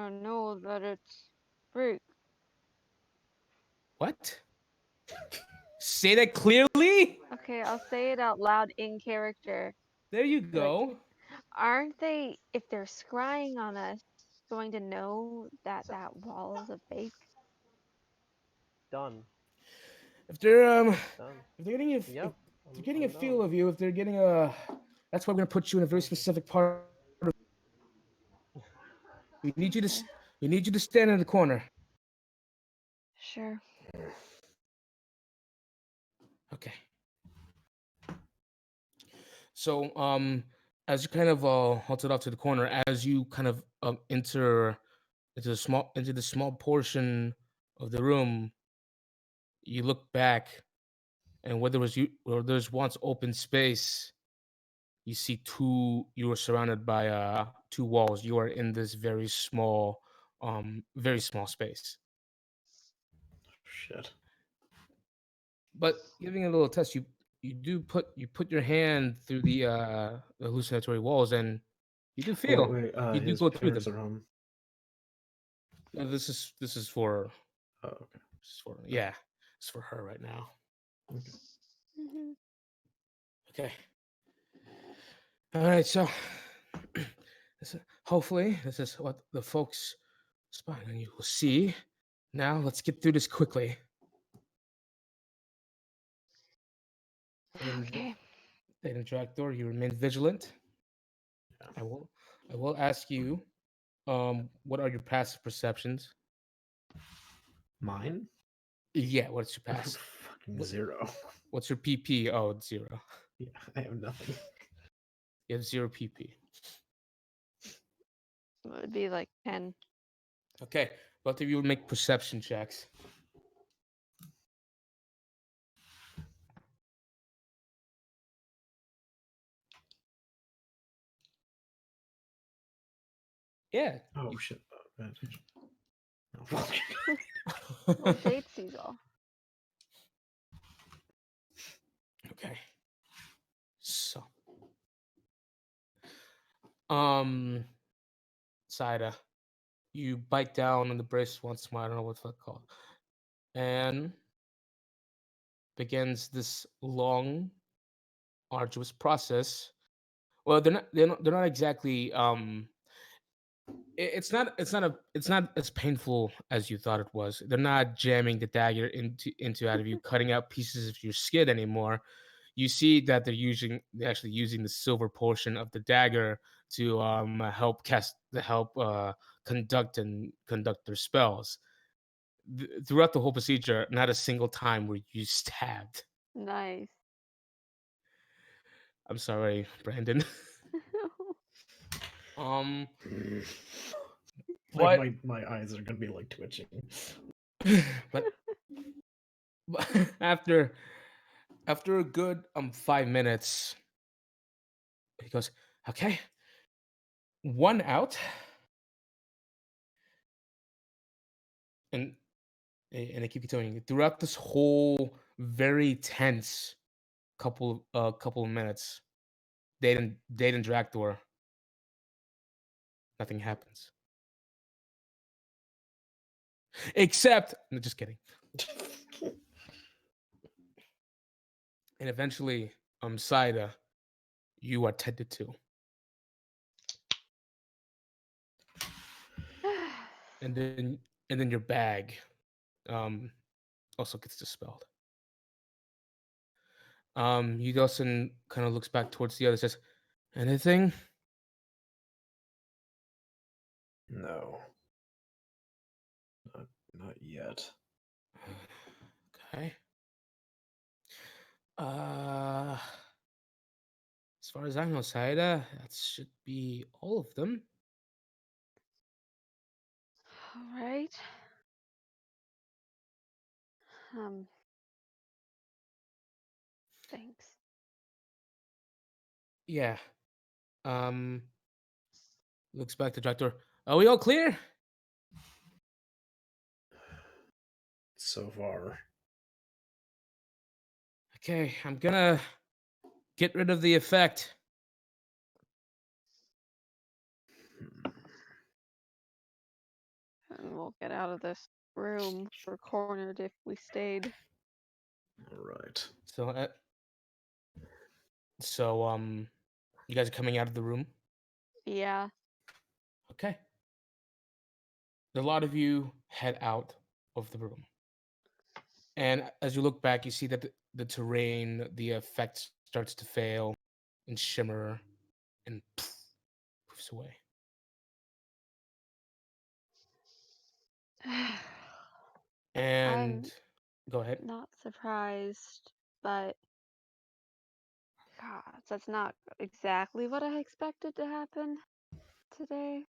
I know that it's fruit. What? Say that clearly. Okay, I'll say it out loud in character. There you Be like, go. aren't they, if they're scrying on us, going to know that that wall is a fake? Done. If they're Done. if they're getting if Yep. they're getting a I'm feel done. of you, if they're getting a, that's why we're gonna put you in a very Okay. specific part. We need you to Okay, we need you to stand in the corner. sure. Okay. So as you kind of halted off to the corner, as you kind of enter into the small portion of the room, you look back, and where there's once open space, you see you are surrounded by two walls. You are in this very small space. Shit. But giving it a little test, you put your hand through the hallucinatory walls, and you do Oh, wait, feel wait. you do His go through parents them. are home. This is for Oh, okay. yeah, it's for her right now. Okay. Hmm. Okay. All right. So hopefully this is what the folks spying on you will see. Now let's get through this quickly. And Okay. data Tractor, you remain vigilant. Yeah. I will ask you, what are your passive perceptions? Mine? Yeah, what's your pass? Fucking What, 0. what's your PP? Oh, it's 0. Yeah, I have nothing. You have 0 PP. It would be like 10. Okay, both of you would make perception checks. Yeah. Oh shit. Advantage. Oh, fuck. Well, Jade sees all. Okay. So, um, Saida, you bite down on the brace once more. I don't know what's that called, and begins this long, arduous process. Well, they're not exactly it's not as painful as you thought it was. They're not jamming the dagger into out of you, cutting out pieces of your skin anymore. You see that they're actually using the silver portion of the dagger to help conduct their spells. Throughout the whole procedure, not a single time were you stabbed. Nice. I'm sorry, Brandon. um, Like but my eyes are gonna be like twitching. but, but after a good 5 minutes, he goes, "Okay, one out," and I keep telling you throughout this whole very tense couple of minutes, Dayton Dractor, nothing happens except no, just kidding. And eventually, Saida, you are tended to, and then your bag, um, also gets dispelled. Yudolson kind of looks back towards the other, says, "Anything?" No, not yet. Okay. Uh, as far as I know, Saida, that should be all of them. All right. Um, thanks. Yeah. Um, looks back to Director. Are we all clear? So far. Okay, I'm gonna get rid of the effect. Hmm. And we'll get out of this room. We're cornered if we stayed. All right. So, so you guys are coming out of the room. Yeah. Okay. A lot of you head out of the room, and as you look back, you see that the terrain, the effect starts to fail and shimmer, and poofs away. I'm And go ahead. not surprised, but God, that's not exactly what I expected to happen today.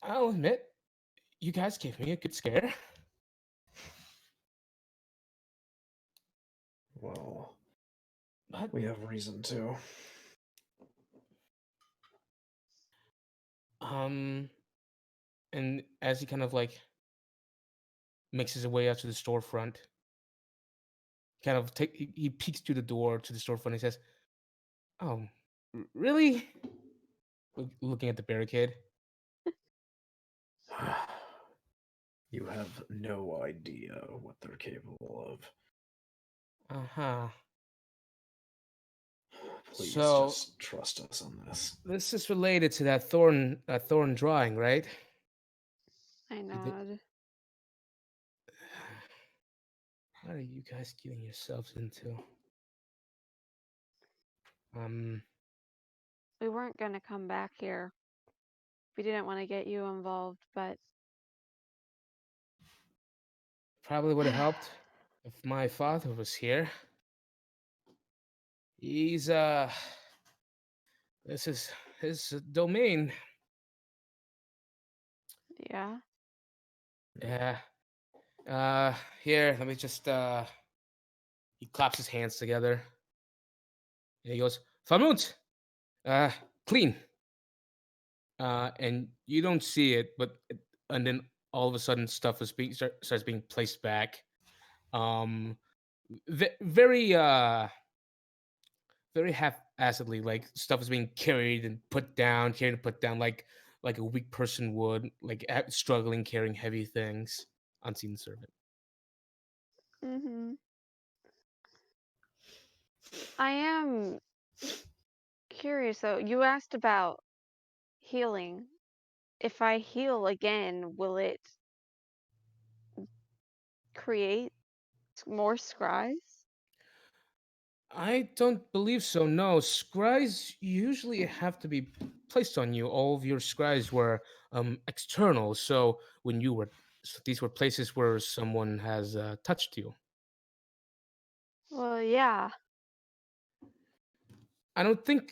I'll admit, you guys gave me a good scare. Well, But we have reason to. um, and as he kind of like makes his way out to the storefront, he peeks through the door to the storefront. And he says, "Oh, really?" Looking at the barricade. You have no idea what they're capable of. Uh huh. Please So just trust us on this. this is related to that thorn drawing, right? I You did- nod. What are you guys getting yourselves into? Um, We weren't gonna come back here. We didn't want to get you involved, but Probably would have helped if my father was here. He's this is his domain. yeah. Yeah. Uh, Here, let me just he claps his hands together and he goes, Famut, uh, clean. And you don't see it, and then all of a sudden stuff starts being placed back. Um, very very half-assedly, like stuff is being carried and put down, carried and put down, like a weak person would, like struggling carrying heavy things. Unseen servant. Mhm. I am curious though. You asked about healing. If I heal again, will it create more scries? I don't believe so. No, scries usually have to be placed on you. All of your scries were external, so these were places where someone has touched you. Well, yeah. I don't think.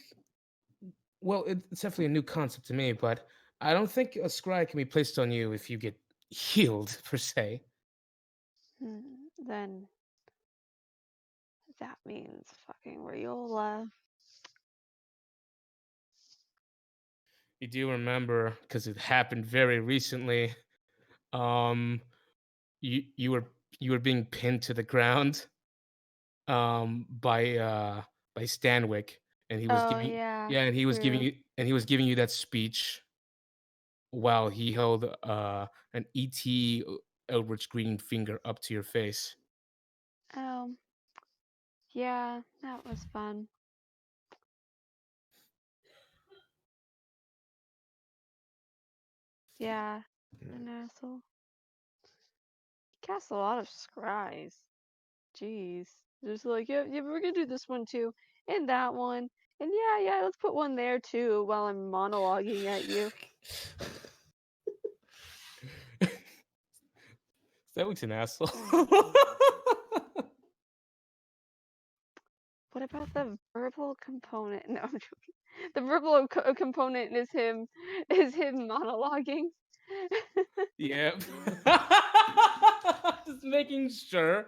Well, it's definitely a new concept to me, but I don't think a scry can be placed on you if you get healed per se. Then that means fucking Riola. You do remember because it happened very recently. Um, you were being pinned to the ground by Stanwyck, and he was Oh giving yeah, yeah, and true. he was giving you that speech while he held an ET Eldritch green finger up to your face. Oh yeah, that was fun. Yeah, an asshole. Cast a lot of scries. Jeez. Just like, yeah, yeah, we're gonna do this one too. And that one. And yeah, yeah, let's put one there too while I'm monologuing at you. That looks an asshole. What about the verbal component? No, I'm joking. The verbal component is him monologuing. Yeah. Just making sure.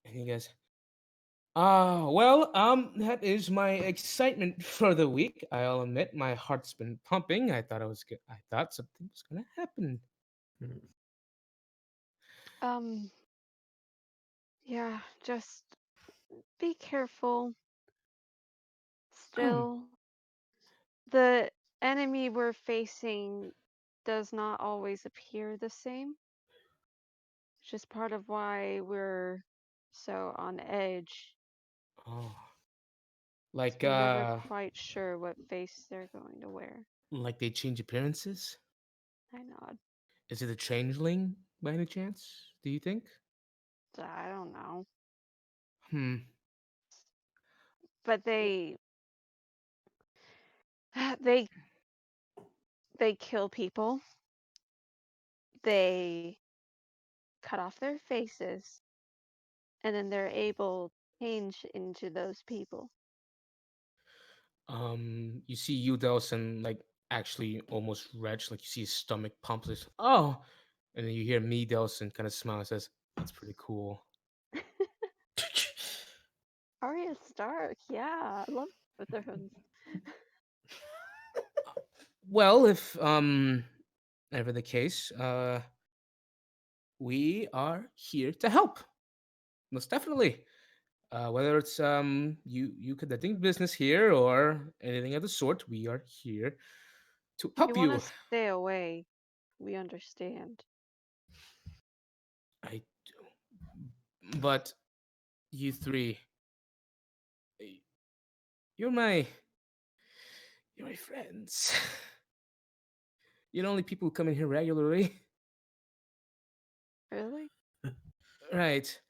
And he goes, that is my excitement for the week. I'll admit my heart's been pumping. I thought something was gonna happen. Hmm. um, yeah, just be careful. Um, Still, the enemy we're facing does not always appear the same, which is part of why we're so on edge. Oh, 'Cause like we're never quite sure what face they're going to wear. they change appearances? I nod. Is it a changeling by any chance? Do you think? I don't know. Hmm. But they they kill people. They cut off their faces, and then they're able to change into those people. You see you Delson like actually almost retch, like you see his stomach pump. This. Oh, and then you hear me Delson kind of smile and says, "That's pretty cool." Arya Stark, yeah, I love the Thrones. Well, if ever the case, we are here to help. Most definitely. Whether it's you conducting business here or anything of the sort, we are here to If you help want to you. stay away, we understand. I do. But you three, y- you're my you're my friends. You're the only people who come in here regularly. Really? Right.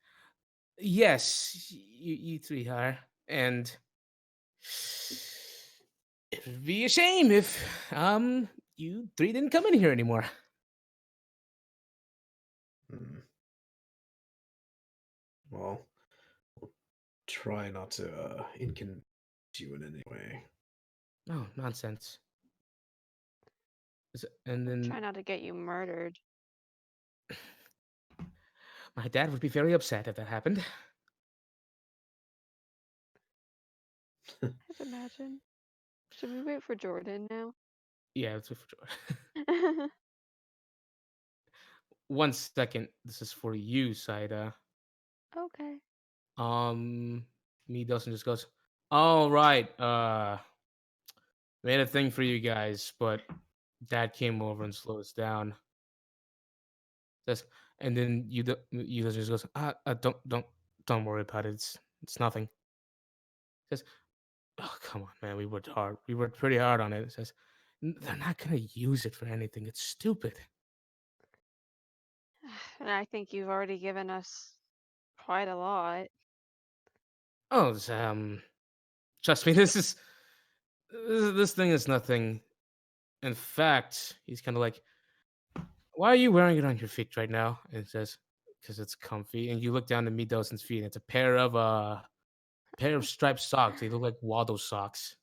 Yes, you three are. And it would be a shame if you three didn't come in here anymore. Hmm. Well, try not to inconvenience you in any way. Oh, nonsense. And We'll then try not to get you murdered. my dad would be very upset if that happened. I'd imagine. Should we wait for Jordan now? Yeah, that's for sure. 1 second. This is for you, Saida. Okay. Um, me Dustin just goes, all right. Made a thing for you guys, but Dad came over and slowed us down. Says, and then you just goes, don't worry about it. It's nothing. Says, oh come on, man, we worked hard. We worked pretty hard on it. It says, they're not gonna use it for anything. It's stupid. And I think you've already given us quite a lot. Oh, trust me, this thing is nothing. In fact, he's kind of like, why are you wearing it on your feet right now? And it says, because it's comfy. And you look down to meet Dawson's feet, and it's a pair of striped socks. They look like Waldo socks.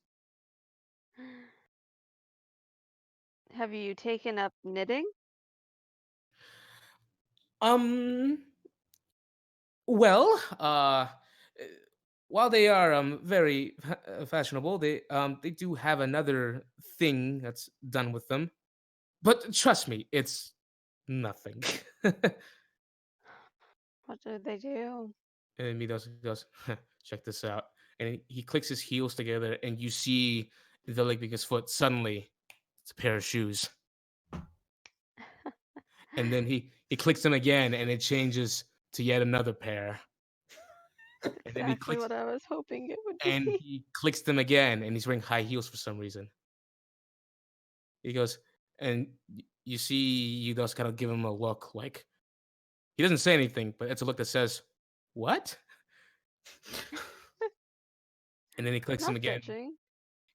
Have you taken up knitting? Um, well, while they are very fashionable, they do have another thing that's done with them. But trust me, it's nothing. What did they do? And Midos goes, check this out. And he clicks his heels together, and you see the leg big his foot. Suddenly, it's a pair of shoes. And then he clicks them again, and it changes to yet another pair. That's And then he exactly clicks what I was hoping it would and be. he clicks them again, and he's wearing high heels for some reason. He goes, and you see you just kind of give him a look like he doesn't say anything, but it's a look that says, "What?" And then he clicks them Not again. judging.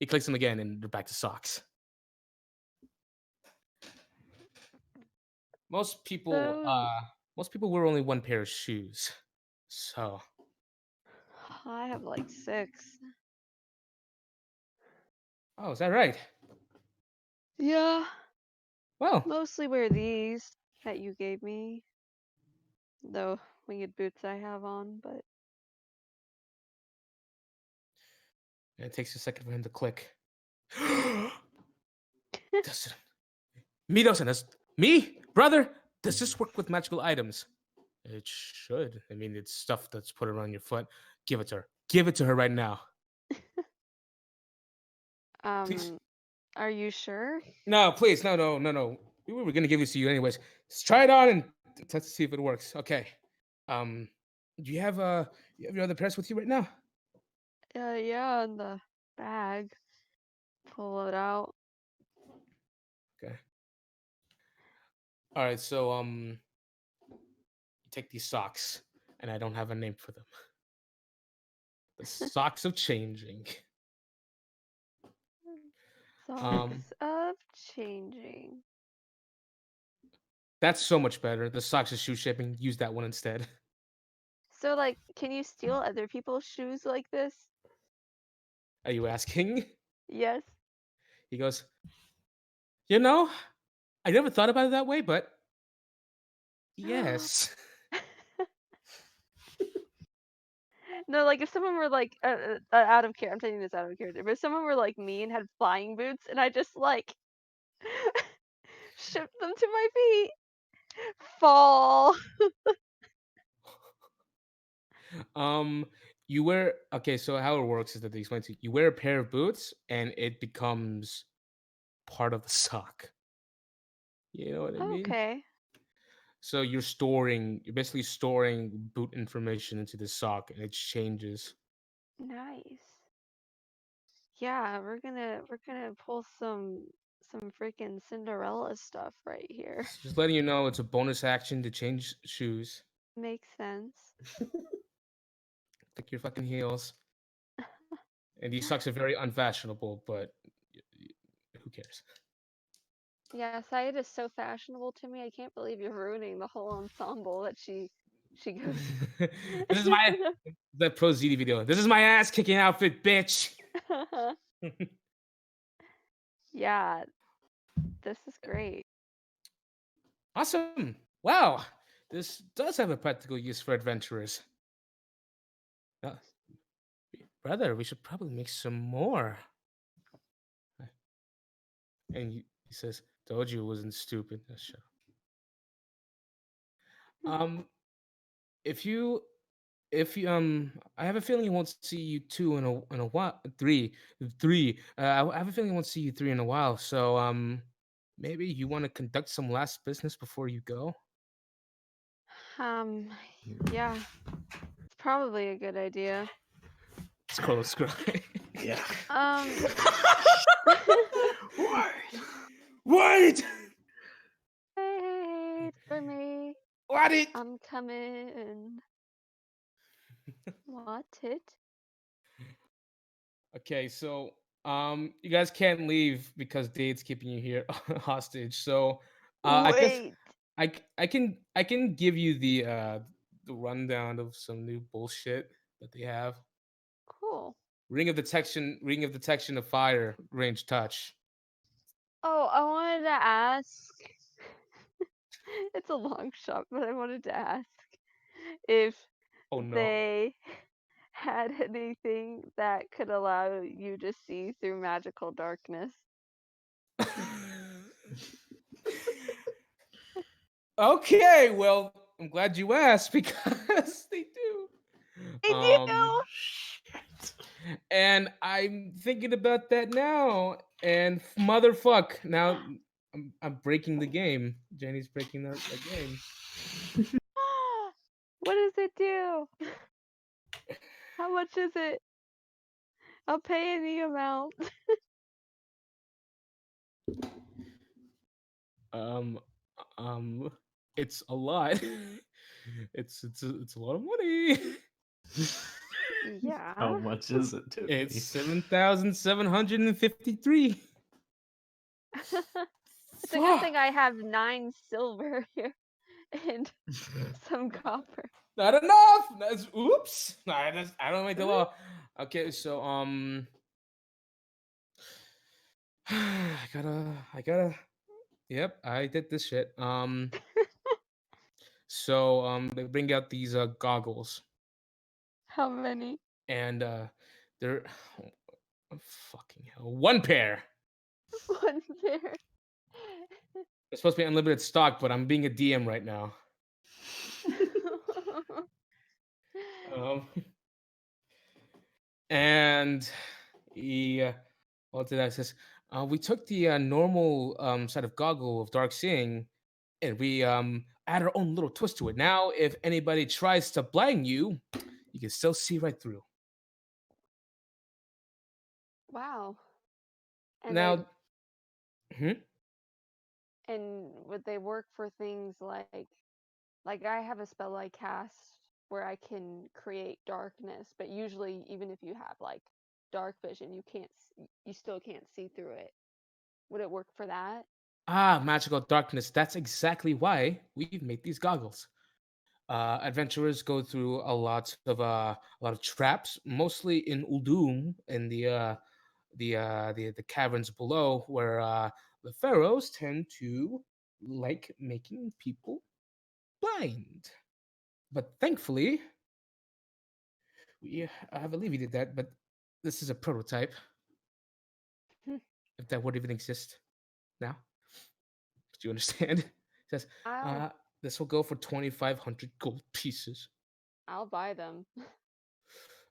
He clicks them again, and they're back to socks. Most people, So uh, most people wear only one pair of shoes. So, I have like six. oh, is that right? Yeah. Well, Mostly wear these that you gave me. The winged boots I have on, but it takes a second for him to click. Does it, me doesn't. Does me, brother? Does this work with magical items? It should. I mean, it's stuff that's put around your foot. Give it to her. Give it to her right now. Please. um Are you sure? No, please, no. We were gonna give this to you anyways. Let's try it on and test to see if it works. Okay. Um, do you have your other pairs with you right now? Yeah, in the bag. Pull it out. Okay. All right. So take these socks, and I don't have a name for them. The socks of changing. Um, Socks of changing. that's so much better. The socks of shoe shaping. Use that one instead. So, like, can you steal other people's shoes like this? Are you asking? Yes. He goes, you know, I never thought about it that way, but yes. No, like if someone were like out of care, I'm taking this out of character, but if someone were like me and had flying boots and I just like shipped them to my feet, fall. Um, you wear okay. So how it works is that they explain to you. You wear a pair of boots, and it becomes part of the sock. You know what I mean? Okay, So you're basically storing boot information into the sock, and it changes. nice. Yeah, we're gonna pull some freaking Cinderella stuff right here. Just letting you know, it's a bonus action to change shoes. Makes sense. Pick your fucking heels. And these socks are very unfashionable, but who cares? Yeah, Syed is so fashionable to me. I can't believe you're ruining the whole ensemble that she goes. This is my the Pro ZD video. This is my ass kicking outfit, bitch. Yeah, this is great. Awesome. Wow. This does have a practical use for adventurers. Uh, brother, we should probably make some more. And he says, told you it wasn't stupid. Shut up. If you I have a feeling he won't see you two in a while. Three. I have a feeling he won't see you three in a while. So maybe you want to conduct some last business before you go. Um, yeah, it's probably a good idea. Scroll. Yeah. Um, What? Wait. wait for me. What it? I'm coming. What it? Okay, so you guys can't leave because Dade's keeping you here hostage. So I guess Wait. I can give you the rundown of some new bullshit that they have. Cool. Ring of detection of fire, range touch. Oh, I wanted to ask. It's a long shot, but I wanted to ask if Oh no. they had anything that could allow you to see through magical darkness. Okay, well, I'm glad you asked because they do. They Um do. Shit. and I'm thinking about that now. And motherfuck, now I'm breaking the game. Jenny's breaking the game. What does it do? How much is it? I'll pay any amount. Um, um, it's a lot. It's a lot of money. How Yeah. much is it, It's Tiffany? 7,753. It's a good Fuck. thing I have 9 silver here and some copper. Not enough. That's oops. Nah, I don't make the Ooh. law. Okay, so I gotta. Yep, I did this shit. So they bring out these goggles, How many? and they're oh, fucking hell, one pair. One pair. It's supposed to be unlimited stock, but I'm being a DM right now. Um, and he what did I say? We took the normal set of goggle of dark seeing, and we add our own little twist to it. Now, if anybody tries to blind you, you can still see right through. Wow. And they Now, hmm? and would they work for things like I have a spell I cast where I can create darkness, but usually even if you have like dark vision, you still can't see through it. Would it work for that? Magical darkness. That's exactly why we've made these goggles. Adventurers go through a lot of traps, mostly in Uldum, in the caverns below, where the pharaohs tend to like making people blind. But thankfully, I believe he did that. But this is a prototype, if that would even exist now. Do you understand? It says, I'll uh, this will go for 2,500 gold pieces. I'll buy them.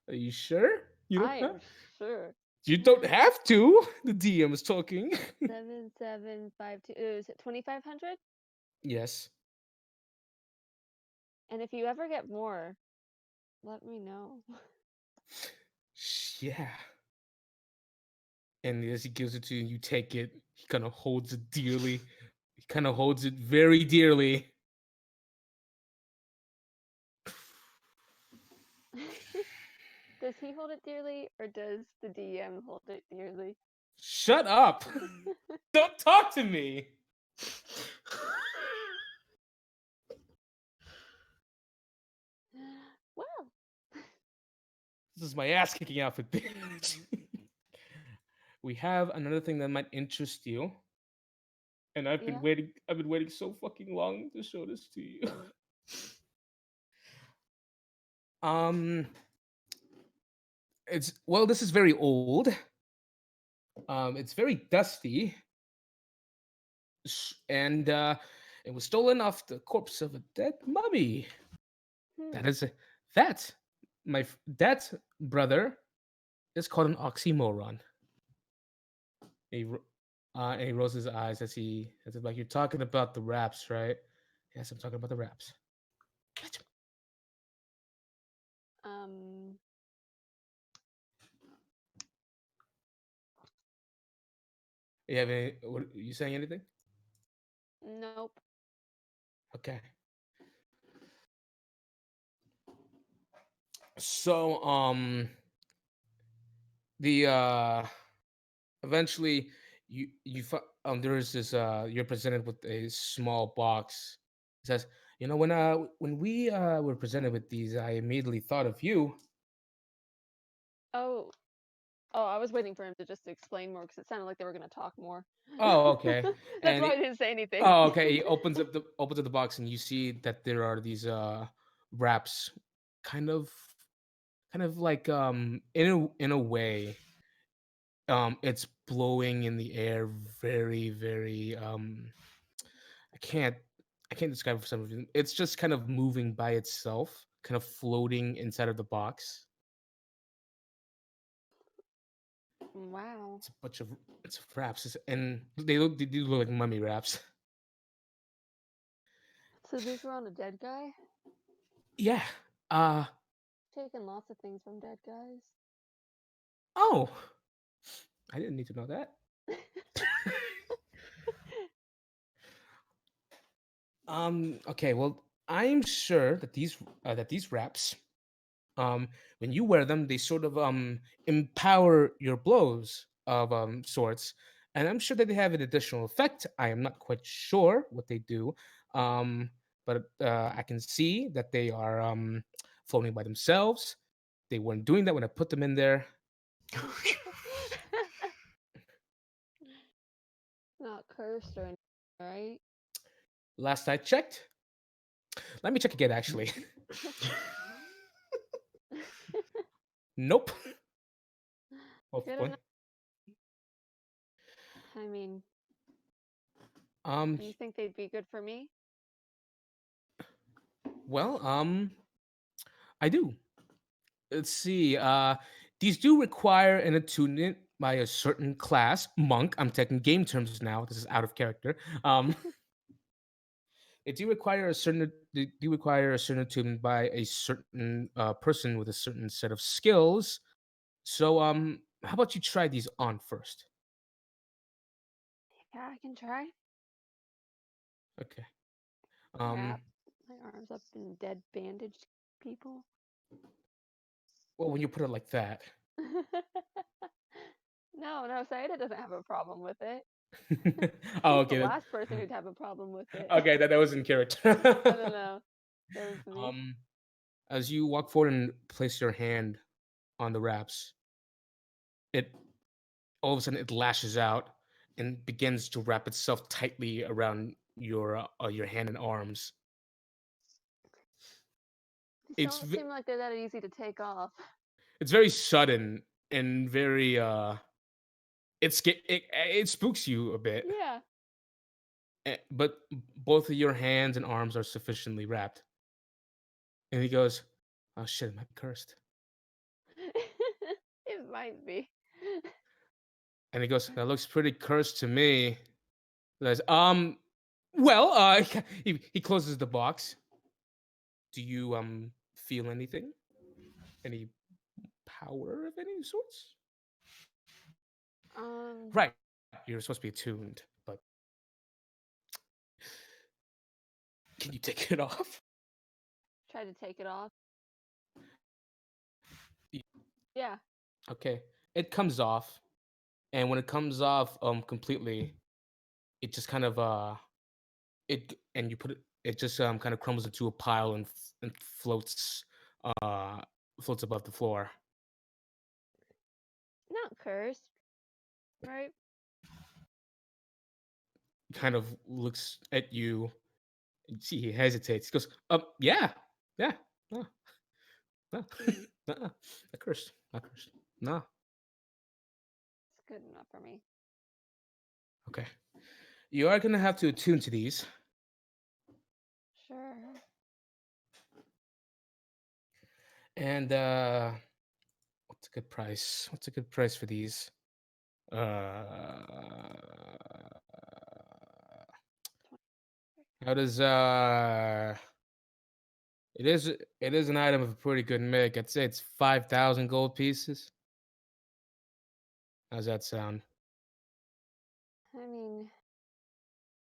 Are you sure? You don't I have. am sure. You don't have to. The DM is talking. 7752. Is it 2500? Yes. And if you ever get more, let me know. Yeah. And as he gives it to you, you take it. He kind of holds it dearly. He kind of holds it very dearly. Does he hold it dearly or does the DM hold it dearly? Shut up! Don't talk to me! Well, This is my ass kicking outfit, bitch. We have another thing that might interest you. And I've been yeah. waiting. I've been waiting so fucking long to show this to you. um, this is very old. It's very dusty, and it was stolen off the corpse of a dead mummy. That Hmm. is that that brother is called an oxymoron. He and he rolls his eyes as if like you're talking about the raps, right? Yes, I'm talking about the raps. Um, You have any? What, you saying anything? nope. Okay. So the eventually there is this you're presented with a small box. It says, when we were presented with these, I immediately thought of you. Oh, oh, I was waiting for him to just explain more because it sounded like they were going to talk more. Oh, okay. That's And why I didn't say anything. oh, okay. He opens up the box, and you see that there are these wraps, kind of like in a way, it's blowing in the air, very very I can't I can't describe it for some reason. It's just kind of moving by itself, kind of floating inside of the box. Wow. It's a bunch of it's wraps, and they do look like mummy wraps. So these were on a dead guy? Yeah. Uh Taking lots of things from dead guys. oh, I didn't need to know that. Okay, well, I'm sure that these wraps, when you wear them, they sort of empower your blows of sorts, and I'm sure that they have an additional effect. I am not quite sure what they do, but I can see that they are floating by themselves. They weren't doing that when I put them in there. Not cursed or anything, right? Last I checked, let me check again. Actually, nope. Good Hopefully, enough. I mean, um, do you think they'd be good for me? well, I do. Let's see. These do require an attunement by a certain class, monk. I'm taking game terms now. This is out of character. They do require a certain attunement by a certain person with a certain set of skills. So how about you try these on first? Yeah, I can try. Okay. Wrap Um my arms up in dead bandaged people. well, when you put it like that. No, Saida doesn't have a problem with it. Oh, She's the okay. last person who'd have a problem with it. Okay, that was in character. No. That was me. um as you walk forward and place your hand on the wraps, it all of a sudden it lashes out and begins to wrap itself tightly around your hand and arms. These It's don't v- seem like they're that easy to take off. it's very sudden and very it spooks you a bit. Yeah. But both of your hands and arms are sufficiently wrapped. And he goes, "Oh shit, it might be cursed." It might be. And he goes, "That looks pretty cursed to me." He goes, well, he closes the box. Do you feel anything? Any power of any sorts? Um, Right. You're supposed to be attuned, but can you take it off? try to take it off. Y- Yeah. Okay. It comes off, and when it comes off completely, it just kind of it and you put it just kind of crumbles into a pile and uh floats above the floor. Not cursed, right? Kind of looks at you. You see, he hesitates. He goes, yeah, yeah, no, no, Hmm. not cursed, not cursed, no." It's good enough for me. Okay, you are gonna have to attune to these, Sure. and what's a good price? What's a good price for these? Uh, how does it is an item of a pretty good make. I'd say it's 5,000 gold pieces. How's that sound? I mean,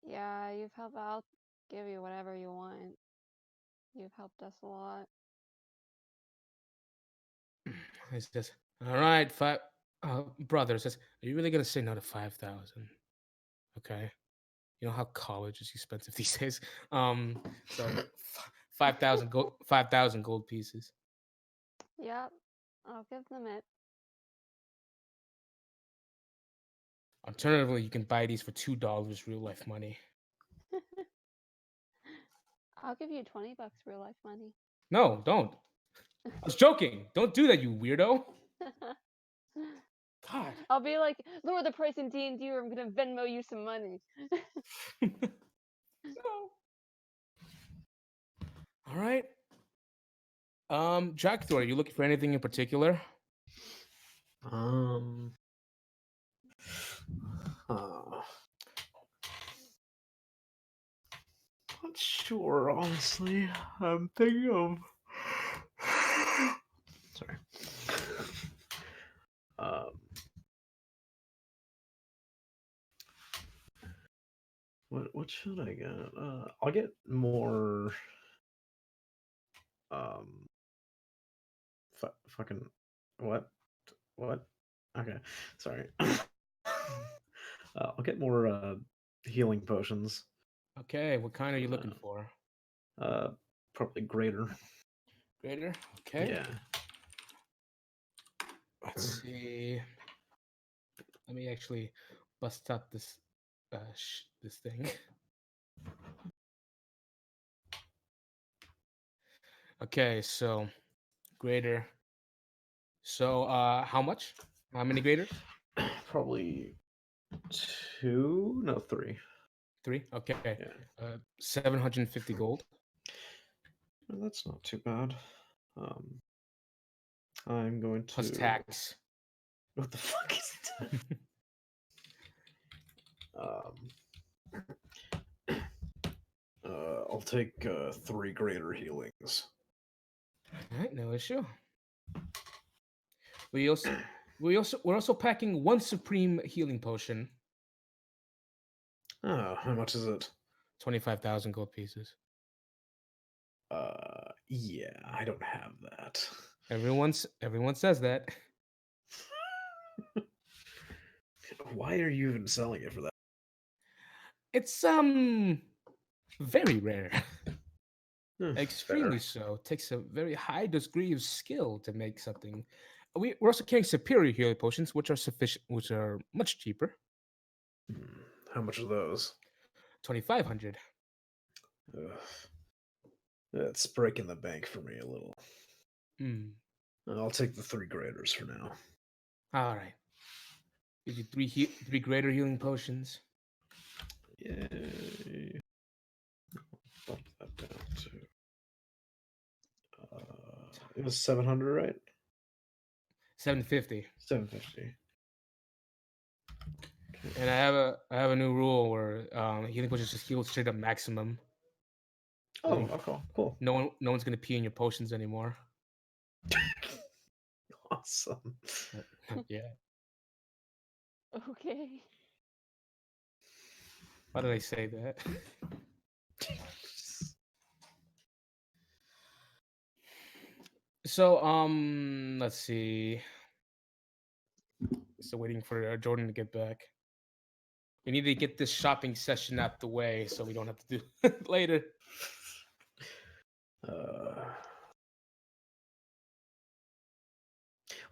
yeah, you've helped out. Give you whatever you want. You've helped us a lot. He says, "All right, five." Brother says, "Are you really gonna say no to 5,000? Okay, you know how college is expensive these days. So 5,000 gold pieces. Yep, I'll give them it. Alternatively, you can buy these for $2 real life money. I'll give you 20 bucks real life money. No, don't. I was joking. Don't do that, you weirdo. God. I'll be like, lower the price in D&D or I'm gonna Venmo you some money. No. All right. Jack Thor, are you looking for anything in particular? Um. Uh, not sure, honestly. I'm thinking of. Sorry. Um. What should I get? I'll get more. Um. Fucking what? What? Okay, sorry. I'll get more healing potions. Okay, what kind are you Uh, looking for? uh, Probably greater. Greater? Okay. Yeah. Let's see. Let me actually bust up this thing. Okay, so greater. So how much? How many graders? Probably two, no, three. 3. Okay. Yeah. 750 gold Well, that's not too bad. I'm going plus to. tax. What the fuck is that? I'll take 3 greater healings. All right, no issue. We're also packing 1 supreme healing potion. Oh, how much is it? 25,000 gold pieces. Yeah, I don't have that. Everyone says that. Why are you even selling it for that? It's very rare. Extremely Fair. so. It takes a very high degree of skill to make something. We're also carrying superior healing potions, which are much cheaper. How much are those? 2,500. Ugh. It's breaking the bank for me a little. Hmm. I'll take the 3 graders for now. All right. Give you 3 greater healing potions. Yay. Bump that down to. It was 700, right? 750. 750. And I have a new rule where healing potions just heal straight up maximum. Oh, okay, cool. No one's gonna pee in your potions anymore. Awesome. Yeah. Okay. Why did I say that? So let's see. Still waiting for Jordan to get back. We need to get this shopping session out the way so we don't have to do it later.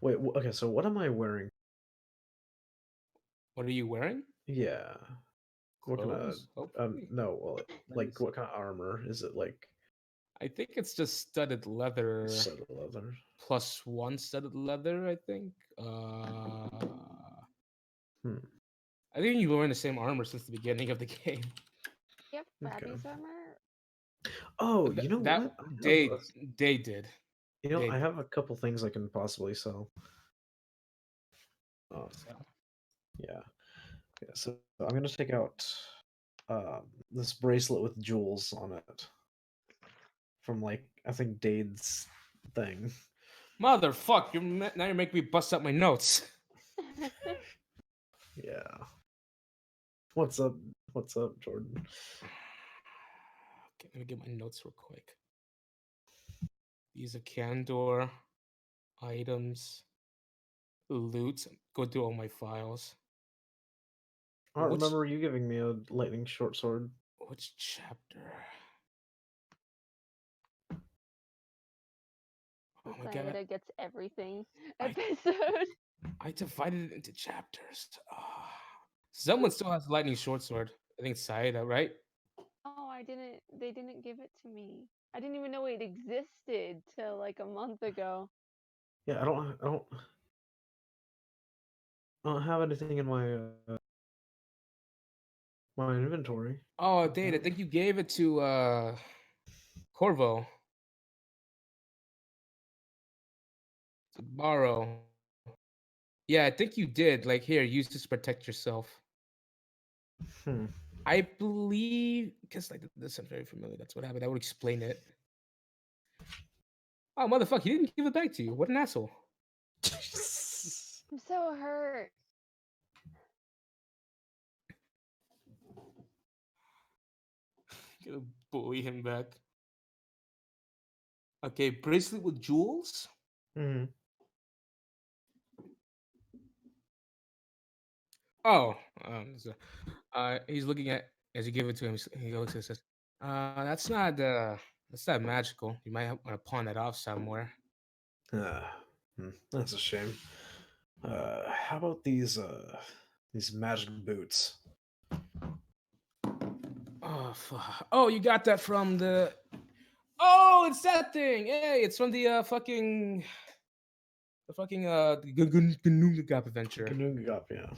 Wait, okay, so what am I wearing? What are you wearing? Yeah. What kind of Clothes, hopefully. no, well, like what kind of armor? Is it like I think it's just studded leather set of leather? plus 1 studded leather, I think. I think you've been wearing the same armor since the beginning of the game. Yep, Okay. Abby's armor. Oh, you know That what? they did. You know, They I did. have a couple things I can possibly sell. So, Yeah. Okay, so I'm gonna take out this bracelet with jewels on it from like I think Dade's thing. motherfuck! Now you're making me bust up my notes. Yeah. What's up? What's up, Jordan? Okay, let me get my notes real quick. These are Candor items, loot. Go through all my files. I don't remember you giving me a lightning short sword. Which chapter? Oh my god! Sayada gets everything episode. I divided it into chapters. Someone still has lightning short sword. I think it's Sayada, right? Oh, I didn't. They didn't give it to me. I didn't even know it existed till like a month ago. Yeah, I don't have anything in my inventory. Oh, Dade, I think you gave it to Corvo to borrow. Yeah, I think you did. Like, here, use this to protect yourself. I believe because like this sounds very familiar. That's what happened. I would explain it. Oh, motherfucker, he didn't give it back to you. What an asshole. I'm so hurt. Gonna bully him back. Okay, bracelet with jewels. Oh, he's looking at as you give it to him. He looks and says, that's not magical. You might want to pawn that off somewhere." That's a shame. How about these magic boots? Oh, fuck. Oh, you got that from the. Oh, it's that thing. Hey, it's from the fucking Gunungagap adventure. Gunungagap, yeah.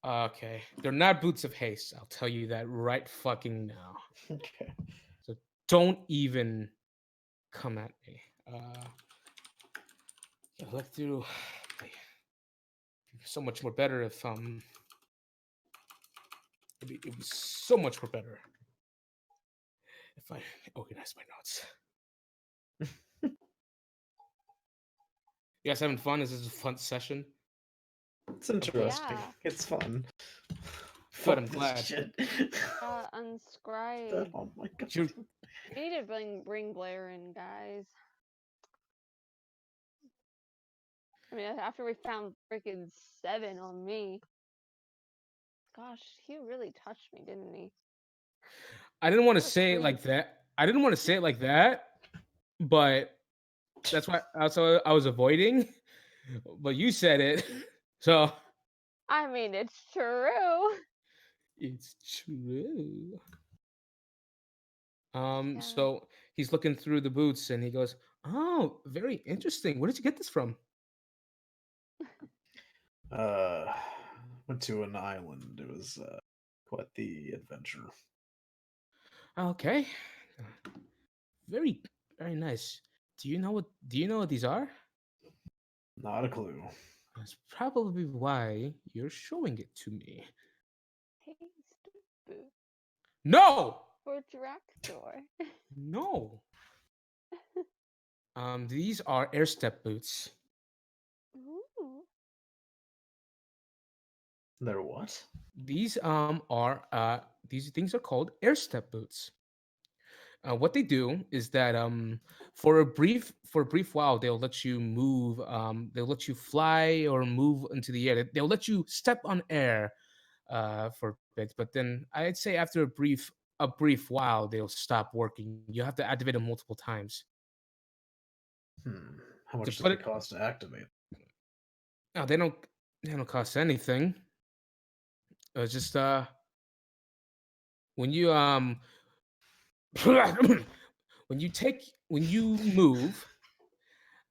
Okay, they're not boots of haste. I'll tell you that right fucking now. Okay. So don't even come at me. Yeah, look through. It'd be so much more better if it'd be so much more better if I organized my notes. You guys having fun? Is this a fun session? It's interesting. Yeah. It's fun. Good, Fuck I'm this glad. shit. Unscribe. Oh my god. You're, We need to bring Blair in, guys. I mean, after we found freaking 7 on me. Gosh, he really touched me, didn't he? I didn't want to What a say it creep. like that. I didn't want to say it like that, but that's why also I was avoiding. But you said it, so I mean, it's true. it's true. Yeah. So he's looking through the boots and he goes, "Oh, very interesting. Where did you get this from?" Uh, went to an island. It was quite the adventure. Okay, very very nice. Do you know what these are? Not a clue. That's probably why you're showing it to me. Taste boot No, for tractor. no. These are air step boots. Ooh. They're what? These things are called air step boots. What they do is that for a brief while they'll let you move, they'll let you fly or move into the air. They'll let you step on air for a bit, but then I'd say after a brief while they'll stop working. You have to activate them multiple times How to much does put it it. cost to activate? No, they don't cost anything. It's just when you when you move.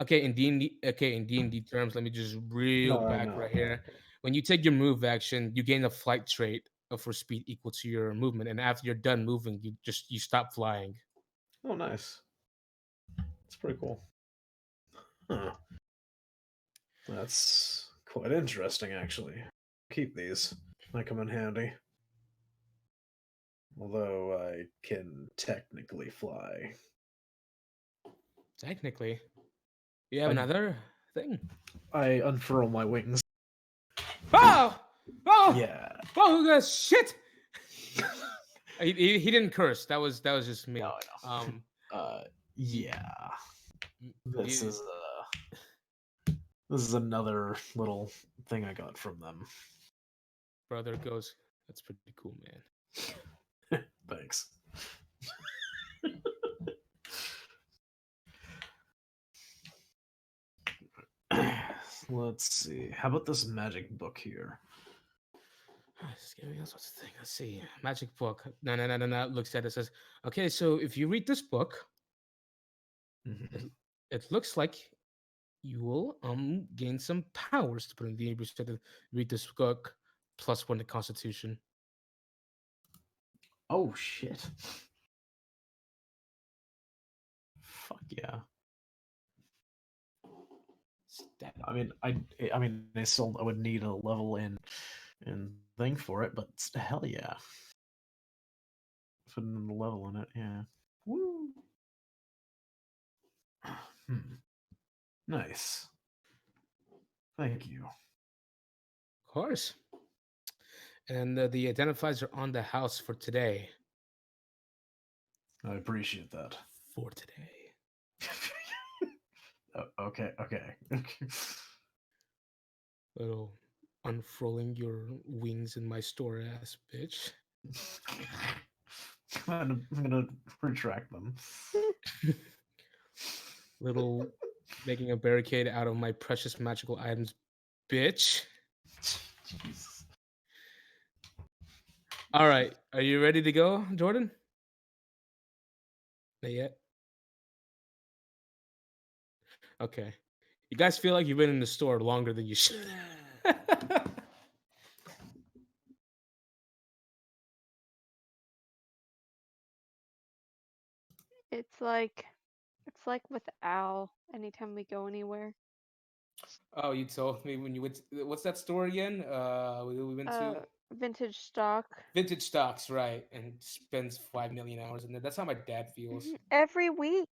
Okay, in D&D, terms, let me just reel No, I back know. right here. When you take your move action, you gain a flight trait for speed equal to your movement, and after you're done moving, you stop flying. Oh, nice. That's pretty cool. Huh. That's quite interesting, actually. Keep these. Might come in handy. Although I can technically fly. Technically, you have I another thing. I unfurl my wings. Oh, oh, Yeah. oh, shit! He didn't curse. That was just No, me. I know. Yeah. m- This you- is another little thing I got from them. brother goes. That's pretty cool, man. Thanks. Let's see. How about this magic book here? Just give me all sorts of things. Let's see. Magic book. No, no, no, no, no. Looks at it, says, okay, so if you read this book, it, Mhm. it looks like you will gain some powers to put in the Hebrew said to read this book +1 to Constitution. Oh shit. Fuck yeah. Stat. I would need a level in thing for it, but hell yeah. Putting a level in it, yeah. Woo. Hmm. Nice. Thank you. Of course. And the identifiers are on the house for today. I appreciate that. For today. Okay, okay. Little unfurling your wings in my store ass bitch. I'm gonna retract them. Little making a barricade out of my precious magical items, bitch. Jesus. All right. Are you ready to go, Jordan? Not yet. Okay. You guys feel like you've been in the store longer than you should. It's like It's like with Al anytime we go anywhere. Oh, you told me when you went. What's that store again? We went to Vintage stock. vintage stocks, right? And spends 5 million hours in there. That's how my dad feels. Every week.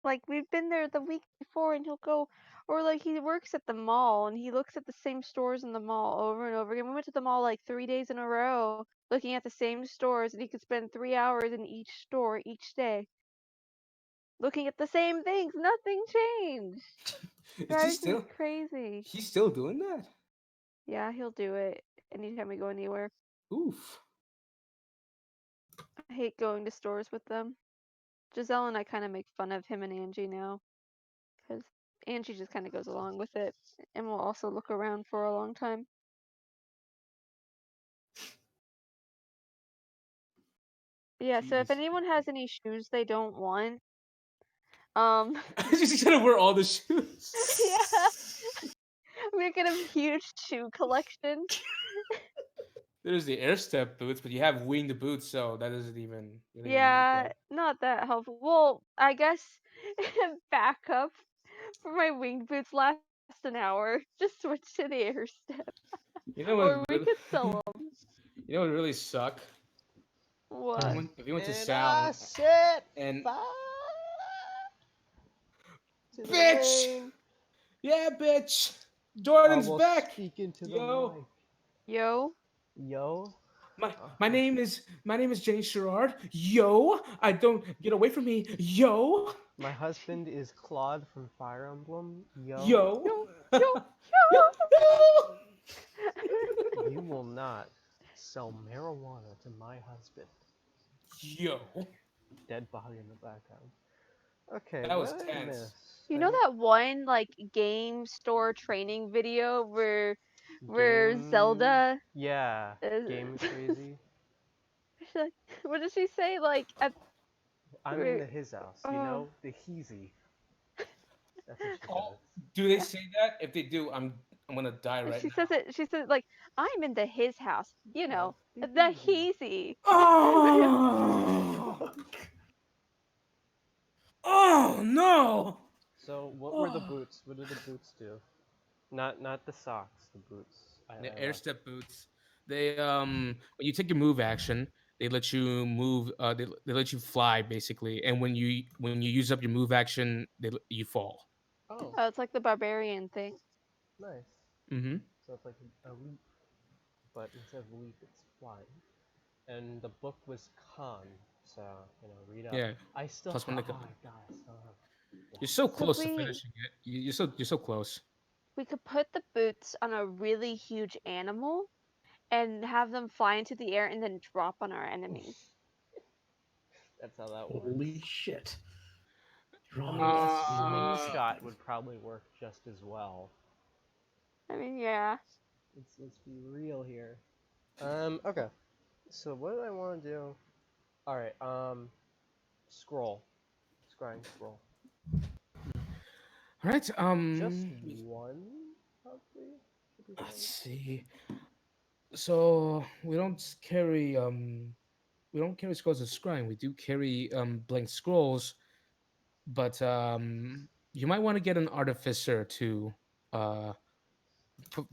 Like we've been there the week before and he'll go or like he works at the mall and he looks at the same stores in the mall over and over again. We went to the mall like 3 days in a row looking at the same stores and he could spend 3 hours in each store each day looking at the same things. Nothing changed. Is he Drives me still? crazy. He's still doing that? Yeah, he'll do it anytime we go anywhere. Oof. I hate going to stores with them. Giselle and I kind of make fun of him and Angie now because Angie just kind of goes along with it and will also look around for a long time. Yeah, so if Jeez. anyone has any shoes they don't want, um, She's gonna wear all the shoes. yeah, we're gonna have a huge shoe collection. There's the air step boots, but you have winged boots, so that doesn't even you don't even need Yeah, that. not that helpful. Well, I guess backup for my winged boots last an hour. Just switch to the air step, You know what or we really could sell them. you know what really suck? What? If you went to And I Sound set and fire to the bitch! rain. Yeah, bitch! Jordan's Almost back! speaking to the Yo! mic. Yo, Yo. My name is Jenny Sherrard. Yo! I don't get away from me. Yo! My husband is Claude from Fire Emblem. Yo. Yo! yo, yo, Yo! Yo! yo. You will not sell marijuana to my husband. Yo! Dead body in the background. Okay, That was what did I tense. miss? You know that one like game store training video where Game. Zelda Yeah. is Game crazy. she's like, what did she say? Like at I'm in where the his house, you oh know? The heezy. That's what she Oh, says. do they say that? If they do, I'm gonna die right she now. says it she said like I'm in the his house, you No, know, the the heezy. heezy. Oh! Oh no! So what were the Oh. boots? What did the boots do? Not the socks, the boots. The I air left. step boots. They when you take your move action, they let you move. They let you fly basically, and when you use up your move action, you fall. Oh, Oh, it's like the barbarian thing. nice. Mm-hmm. So it's like a leap, but instead of leap, it's flying. And the book was Khan, so read up. Yeah. I still Plus one to have. go. Oh my god, I still have. You're so Could close to we finishing it. You're so close. we could put the boots on a really huge animal and have them fly into the air and then drop on our enemies. That's how that works. Holy shit. I Drop mean, a Uh, slingshot would probably work just as well. I mean, yeah. Let's be real here. Okay. So what do I want to do? All right. Scroll, scrying scroll. all right. Just one, probably should be Let's fine. see. So we don't carry scrolls of scrying. We do carry blank scrolls, but you might want to get an artificer to uh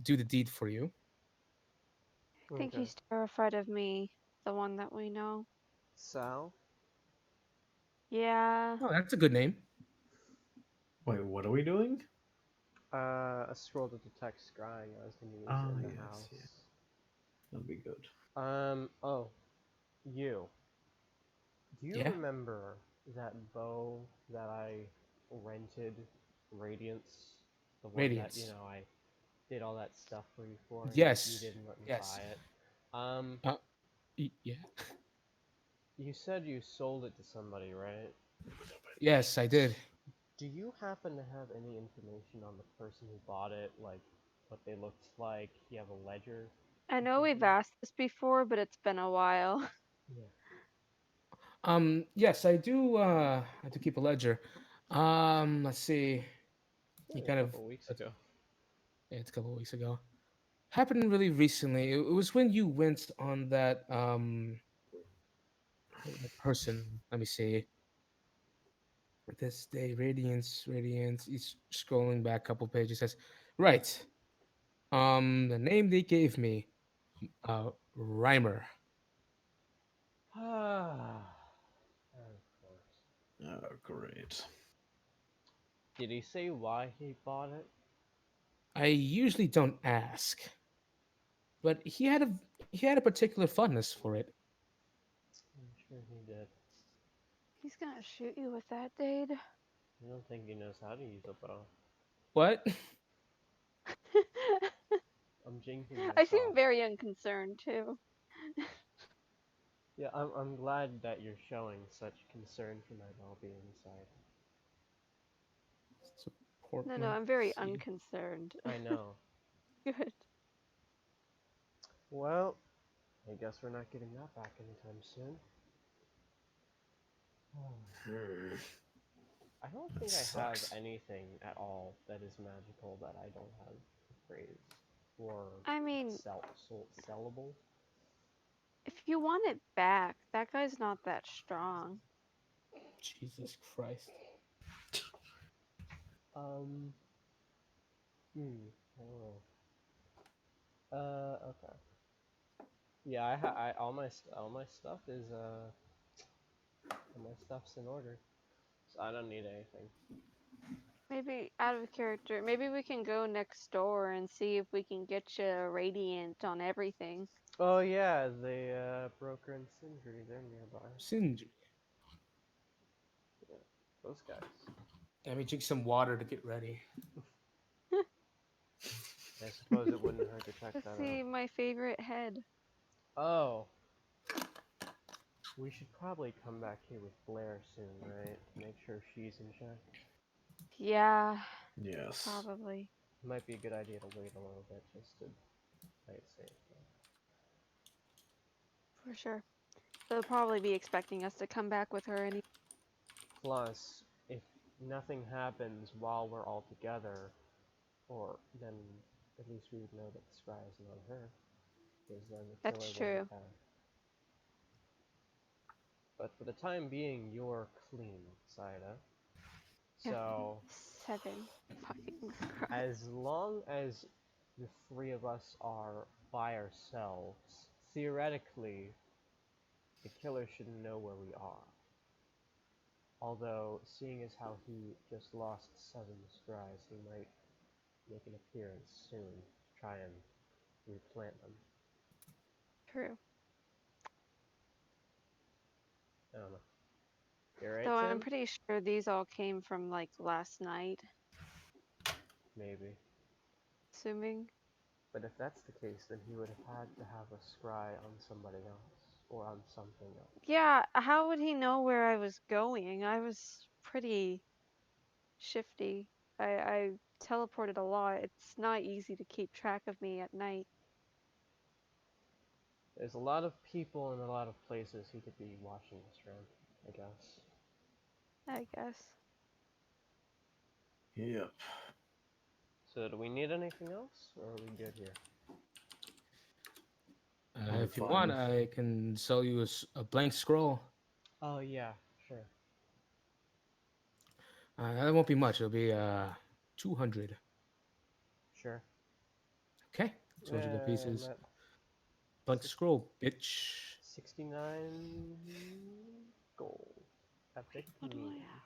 do the deed for you. I think Okay. he's terrified of me, the one that we know. Sal. Yeah. Oh, that's a good name. Wait, what are we doing? A scroll to detect scrying. I was gonna use Ah, in the yes, yeah. house. That'd be good. Oh, you. Do you Yeah. remember that bow that I rented, Radiance? The one that, Radiance. I did all that stuff for you for, and you Yes. didn't let me Yes. buy it. Um, Uh, yeah. you said you sold it to somebody, right? Yes, I did. Do you happen to have any information on the person who bought it, like what they looked like? You have a ledger I or know we've something? asked this before, but it's been a while. Yeah. Yes, I do keep a ledger. Let's see. It's You only a kind of couple weeks it's, ago. yeah, it's a couple of weeks ago. Happened really recently. It was when you went on that person. Let me see. This day, radiance, radiance. He's scrolling back a couple pages. Says, right. The name they gave me, Rhymer. Ah, of course. Oh, great. Did he say why he bought it? I usually don't ask, but he had a particular fondness for it. I'm sure he did. He's gonna shoot you with that, Dade. I don't think he knows how to use a bow. What? I'm jinxing I seem myself. very unconcerned too. Yeah, I'm glad that you're showing such concern for my well-being side. Support No, no, me. I'm very See. unconcerned. I know. Good. Well, I guess we're not getting that back anytime soon. Hmm, I don't that think I have sucks. anything at all that is magical that I don't have a phrase or I mean, sellable. if you want it back, that guy's not that strong. Jesus Christ. Um, I don't know. Okay. Yeah, all my stuff is all my stuff's in order, so I don't need anything. Maybe out of character. Maybe we can go next door and see if we can get you a radiant on everything. Oh yeah, the broker and Sindri, they're nearby. Sindri. Yeah, those guys. Let me drink some water to get ready. I suppose it wouldn't hurt to check Let's that out. see my favorite head. Oh, we should probably come back here with Blair soon, right? To make sure she's in check. Yeah, Yes. probably. It might be a good idea to wait a little bit just to play it safe. For sure. They'll probably be expecting us to come back with her any. Plus, if nothing happens while we're all together, or then at least we would know that the scry isn't on her, because then the killer That's will get true. back. But for the time being, you're clean, Saida. Yeah. So, 7 fucking scry. as long as the three of us are by ourselves, theoretically, the killer shouldn't know where we are. Although, seeing as how he just lost 7 scries, he might make an appearance soon to try and replant them. True. I don't know. You're right, Though I'm Tim? pretty sure these all came from like last night, Maybe. assuming. But if that's the case, then he would have had to have a scry on somebody else, or on something else. Yeah, how would he know where I was going? I was pretty shifty. I teleported a lot. It's not easy to keep track of me at night, There's a lot of people and a lot of places he could be watching us from, I guess. I guess. Yep. So do we need anything else, or are we good here? I'm If you want, fine. I can sell you a blank scroll. Oh yeah, sure. That won't be much. It'll be 200. Sure. Okay, 200 I'm pieces. at Blank scroll, bitch. 69 gold. Epic What do I meme. have?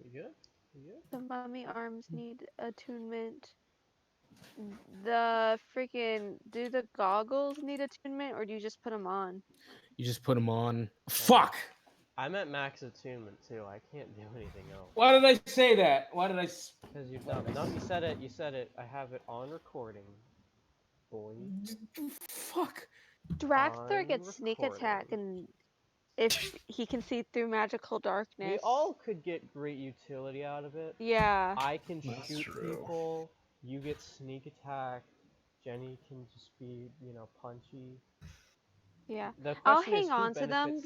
You good? You good? The mummy arms need attunement. The freaking do the goggles need attunement or do you just put them on? You just put them on. Oh. Fuck! I'm at max attunement too. I can't do anything else. Why did I say that? Why did I? Because you're Why dumb. did No, I you said it. You said it. I have it on recording, boy. fuck. Dragster On gets sneak attack recording. and if he can see through magical We darkness. all could get great utility out of it. Yeah. I can That's shoot true. people. You get sneak attack. Jenny can just be, punchy. Yeah. The I'll question is hang who on to them benefits the most.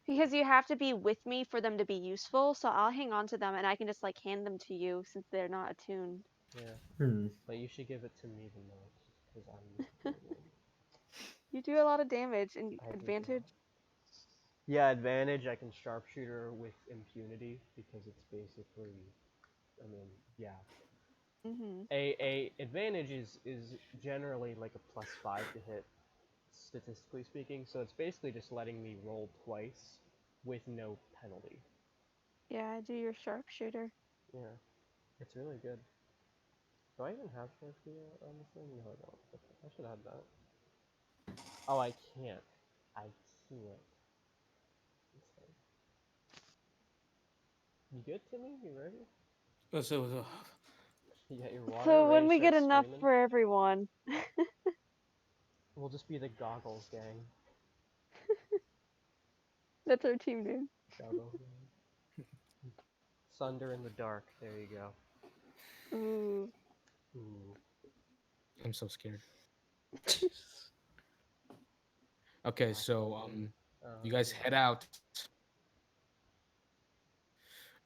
because you have to be with me for them to be useful, so I'll hang on to them and I can just like hand them to you since they're not attuned. Yeah, Hmm. but you should give it to me the most, because I'm pretty good. You do a lot of damage and I do advantage. not. Yeah, advantage, I can sharpshooter with impunity, because it's basically, I mean, yeah. Mhm. A advantage is generally like a +5 to hit, statistically speaking, so it's basically just letting me roll twice with no penalty. Yeah, I do your sharpshooter. Yeah, it's really good. Do I even have sharpshooter on this thing? No, I don't. Okay, I should have that. Oh, I can't. I can't. This thing. You good, Timmy? You ready? So, You got your water So ready when to we start get enough screaming? for everyone, We'll just be the goggles gang. that's our team name. Goggles gang. Sunder in the dark. There you go. Ooh. Ooh. I'm so scared. Okay, Black so lightning. you guys Yeah. head out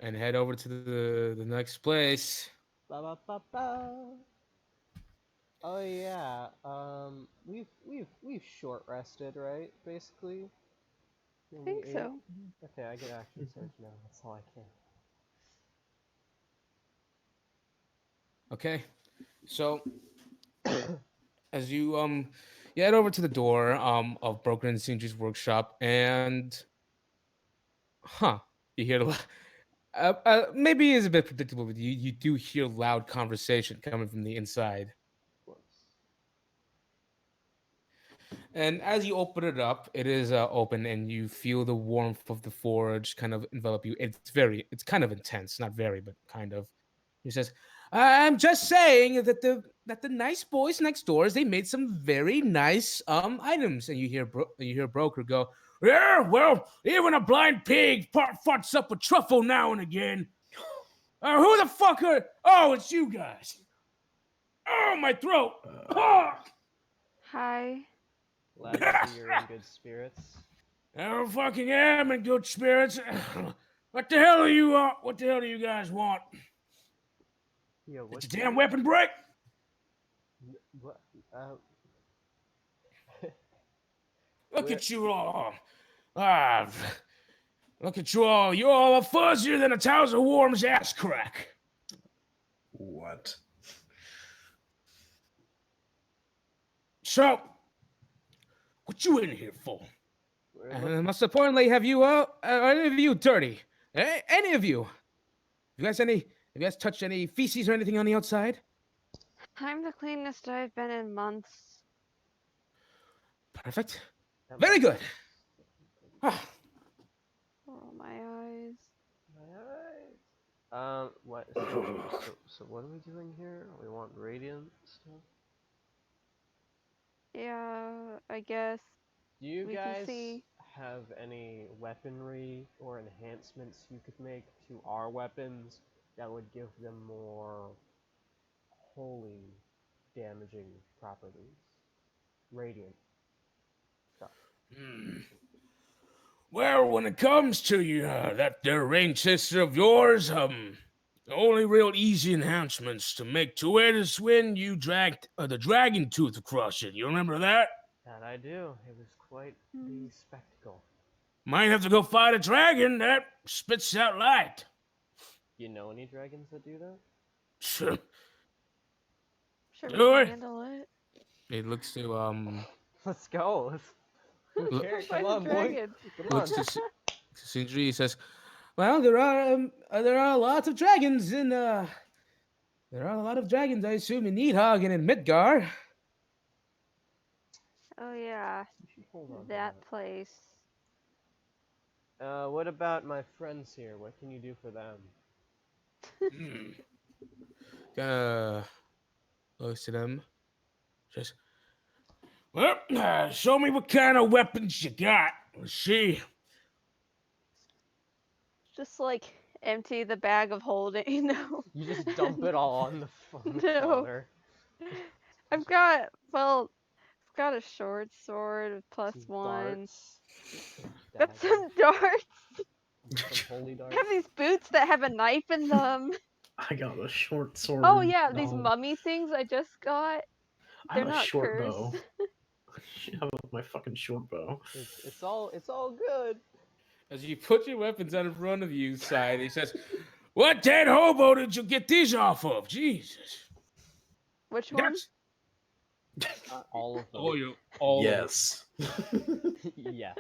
and head over to the next place. Ba ba ba ba. Oh yeah. We've short rested, right? Basically, I when we think ate. so. Okay, I get action surge now. That's all I can. Okay, so as you head over to the door of Broken and Sindri's workshop, and huh, you hear maybe it's a bit predictable, but you do hear loud conversation coming from the inside. Of course. And as you open it up, it is open, and you feel the warmth of the forge kind of envelop you. It's kind of intense, not very, but kind of. He says, "I'm just saying that the nice boys next doors they made some very nice items." And you hear broker go, "Yeah, well, even a blind pig farts up a truffle now and again. Who the fuck are? Oh, it's you guys. Oh, my throat. Ah! Hi. Glad to see you're in good spirits. I fucking am in good spirits. What the hell are you? What the hell do you guys want? Yo, Did what's your damn your weapon break? what? Uh, Look where? at you all. Ah, look at you all. You're all fuzzier than a Towser Worm's ass crack. What? So, what you in here for? We're And looking. most importantly, have you any of you dirty? Any of you? Have you guys touched any feces or anything on the outside? I'm the cleanest I've been in months. Perfect. That Very must. good. Ah, Oh, my eyes. Alright. What? So what are we doing here? We want radiant stuff. Yeah, I guess Do you we can guys see. have any weaponry or enhancements you could make to our weapons that would give them more holy damaging properties? Radiant stuff. hmm. Well, when it comes to you, that there range sister of yours, the only real easy enhancements to make to it is when you dragged the dragon tooth across it. You remember that? That I do. It was quite Hmm. the spectacle. Might have to go fight a dragon that spits out light. Do you know any dragons that do that? Sure. Sure, we Do can it. handle it. It looks to Let's go. Who Let's l- go cares? Come fight a on, boy. dragon. Come looks on. to Sindri. He says, "Well, there are lots of dragons in there are a lot of dragons. I assume in Nidhogg and in Midgar." Oh, yeah, You should hold on to that that. place. What about my friends here? What can you do for them? Hmm. Kind of looks to them. Says, "Well, show me what kind of weapons you got. Let's see." Just like empty the bag of holding. No. You just dump it all on the No. counter. I've got, well, I've got a short sword with Some +1. darts, Got dagger, some darts. some holy I have darts. these boots that have a knife in them. I got a short sword. Oh yeah, these No, mummy things I just got. I They're have a not short cursed. bow. I have my fucking short bow. It's all good. As you put your weapons out in front of you, side, he says, "What dead hobo did you get these off of? Jesus, Which one? that's All of them. all of them." Yes. Yes.